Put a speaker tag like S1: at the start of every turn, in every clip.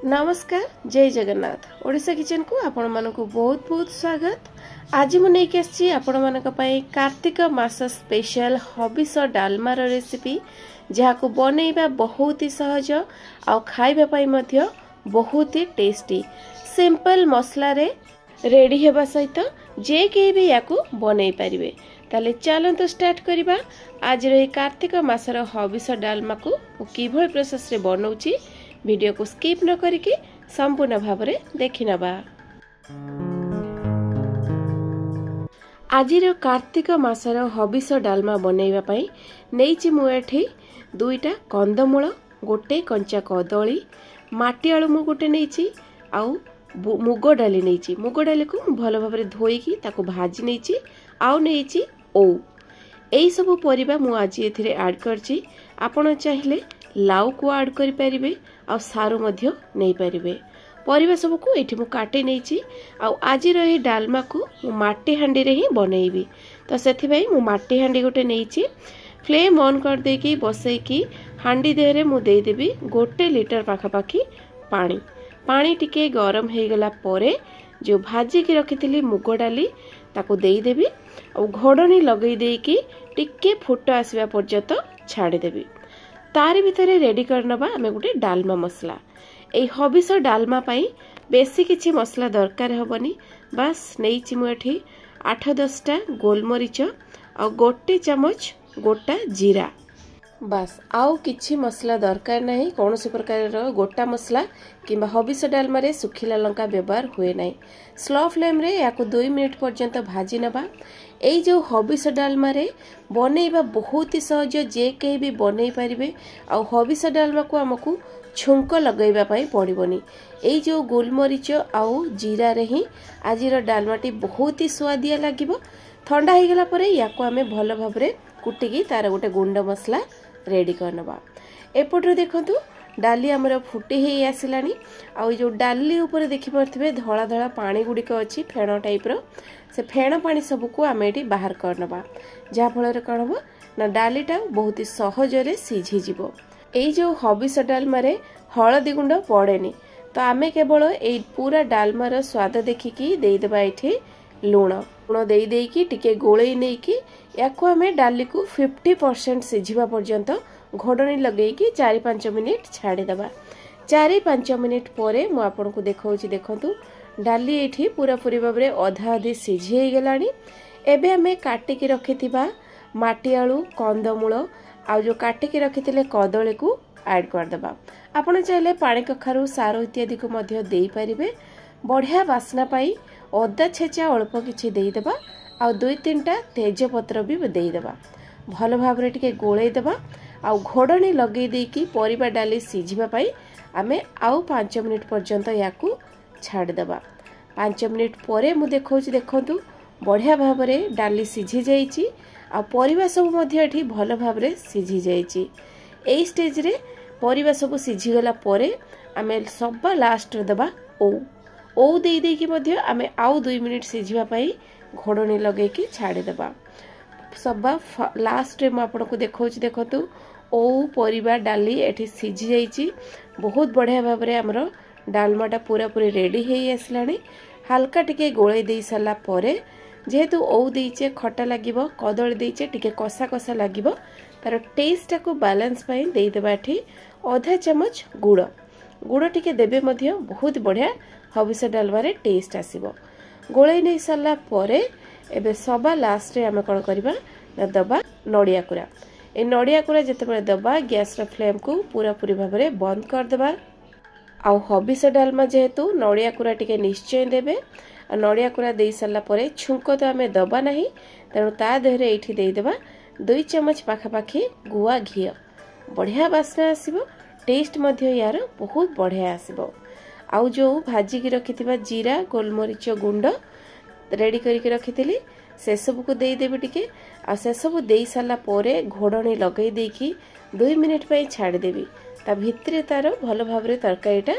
S1: नमस्कार जय जगन्नाथ ओडिशा किचन को आपण मानकु बहुत बहुत स्वागत। आज मु नहीं आसी आपण मानक पई कार्तिक मास स्पेशल हबिस डालमा रो रेसिपी जहाँ को बनैबा बहुत ही सहज आ खाइबा पई मध्य बहुत ही टेस्टी सिंपल मसला रे रेडी हेबा सहित जे के भी याकू बनै परिबे। ताले चलंतु स्टार्ट करिबा। आज रे कार्तिक मास रो हबिस डालमा को किभल प्रोसेस रे बनौची वीडियो को स्किप न करके संपूर्ण भाव में देखि नबा। आजिर कार्तिक मासर हबिस डालमा बनैबा पई नेइछि मु एठी दुईटा कंदमूल गोटे कंचा कदली माटी आलू मु गोटे नेइछि आउ मुग डाली नेइछि। मुग डाली को भल भाव में धोईकी ताको भाजी नेइछि आउ नेइछि ओउ। एई सब परिबा मु आज एथिरे ऐड करछि। आपण चाहिले लाउ को ऐड करि परिबे आ सारू मध्य नहीं पारिबे। परिबा सब को एठी मु काटे नेछि आ आज रही डालमा को माटी हांडी रे ही बनैबी। तो सेथि भाई मु माटी हांडी गोटे नेछि। फ्लेम ऑन कर दे की बसै की हांडी देहरे मु दे देबी 1 लीटर पाखा पाखी पानी। पानी टिके गरम हे गला परे जो भाजी की रखिथिली मुग डाली ताको देई देबी आ घोडनी लगई दे की टिके फुट आसीबा पर्यंत छाडी देबी। तारी भितरे रेडी करनबा आमे गुटे डालमा मसला। एई हबिस डालमा पई बेसी किछि मसला दरकार हबनी। बस नेइछि मु एठी 8-10 टा गोलमरीच आ 1 चमच गोटा जीरा। बस आउ किछि मसला दरकार नहीं। कौनसी प्रकार गोटा मसला किंबा हबिस डालमा रे सुखिला लंका व्यवहार हुए नहीं। स्लो फ्लेम रे याको 2 मिनिट पर्यंत भाजी नबा। एई जो हबिस डालमा रे बनैबा बहुत ही सहज जे के भी बनै परिबे। आ हबिस डालमा को हमकु छुंक लगैबा पई पड़िबोनी। एई जो गोलमरीच आउ जीरा रे ही आजिर डालमाटी बहुत ही स्वादिया लागिबो। ठंडा हे गेला परे याको हमें भलो भाबरे कुटिकी तार गोटे गुंड मसला रेडी करनबा। एपटरे देखंतु डाली हमर फुटी हे आसिलानी। आ जो डाली ऊपर देखि परथिबे धळा धळा पानी गुडी को अछि फेण टाइप रो। से फेण पानी सब को आमे एटी बाहर करनबा। जा फल रे कण हो ना डालीटा बहुत ही सहज रे सिझी जिवो। एई जो हबिस डालमा रे हळदी गुंड पड़ेनी। तो आमे केवल एई पूरा डालमा रो स्वाद देखिकी देई देबा एठी लूण। लूण देई देई की टिके गोळेई नै की याको आमे डाली को 50% सिझिबा पर्यंत घोडणी लगेई की 4-5 मिनिट छाडी देबा। 4-5 मिनिट परे मु आपन को देखाउची। देखंतु डाली एठी पूरा पूरी भाबरे अधा अधी सिझी हे गेलानी। एबे हमें काटी की रखिथिबा माटी आलू कंदमूल आ जो काटी की रखिथिले कदली को ऐड कर देबा। आपण चाहिले पानी कखारु सारो इत्यादि को मध्य देई परिबे। बढ़िया बासना पाई अदा छेचा अल्प किछि देई देबा आ 2-3 टा तेज पत्र भी देई देबा। भल भाबरे टिके गोळेई देबा आ घोडणी लगेई देई की परिबा डाली सिझिबा पाई आमे आउ 5 मिनिट पर्यंत याकू छाड़ी देबा। 5 मिनिट परे मु देखौची। देखंतु बढ़िया भाबरे डाली सिझी जाईची आ परिबा सब मध्य एठी भल भाबरे सिझी जाईची। एई स्टेज रे परिबा सब सिझी गला परे आमे सबा लास्ट रे देबा ओ देई देई की मध्य आमे आउ 2 मिनिट सिझिबा पाई घोडणी लगेई की छाड़ी देबा। सबा लास्ट रे म आपन को देखौची। देखंतु ओ परिबा डाली एठी सिझी जाईची। बहुत बढ़िया भाबरे हमरो डालमाटा पूरा पूरी रेडी हे आसलानी। हल्का टिके गोळे देई सला परे जेहेतु ओ देइचे खट्टा लागिबो कदली देइचे टिके कसा कसा लागिबो तार टेस्ट को बैलेंस पई देई देबा। एठी आधा चमच गुड़ टिके देबे मध्य बहुत बढ़िया हबिस डालमा रे टेस्ट आसीबो। गोळे नै सला परे एबे सबा लास्ट रे हम कोन करबा ना दबा नडिया कुरा। ए नडिया कुरा जते बेले दबा गैस रा फ्लेम को पूरा पूरी भाबरे बंद कर देबा। आ हबिस डालमा जेहेतु नडिया कुरा टिके निश्चय देबे। आ नडिया कुरा देई सला परे छुंक तो आमे दबा नाही तेणु ता देहरे एठी देई देबा 2 चमच पाखा पाखी गुआ घी। बढ़िया बास्ना आसीबो। टेस्ट मध्य यार बहुत बढ़िया आसीबो। आउ जो भाजी की रखिथिबा जीरा गोलमरीच गुंड रेडी करके रखिथिली से सब को देई देबे टिके। आ से सब देई सला परे घोडणी लगेई देकी 2 मिनिट पई छाडी देबी। ता भितरे तार भल भाबरे तरकारीटा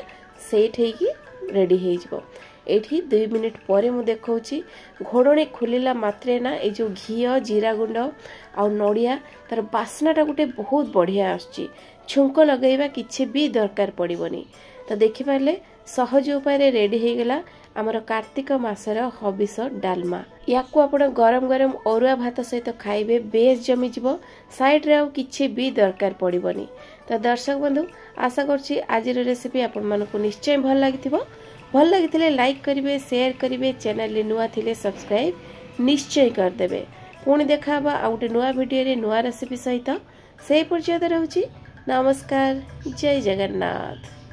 S1: सेट हेकी रेडी हे जिवो। एठी 2 मिनिट परे मु देखौची घोडणी खुलिला मात्रे ना ए जो घी जीरा गुंड आ नडिया तार बास्नाटा गोटे बहुत बढ़िया आछी। छुंक लगेबा किछि भी दरकार पड़िबोनी। तो देखिपारे सहज उपाय रेडी हो गला आमर कार्तिक मासर हबिष डालमा। या आप गरम गरम अरुआ भात सहित खाइबे बेस जमीज साइड रे किछि भी दरकार पड़िबनी। तो दर्शक बंधु आशा करछि आज रेसिपी आपण मानकु निश्चय भल लगी लाइक करिवे शेयर करिवे चैनल नुआ थिले सब्सक्राइब निश्चय करदेवे। पुणी देखा आ गोटे नुआ वीडियो रे नुआ रेसिपी सहित से पर्यंत रहउछि। नमस्कार, जय जगन्नाथ।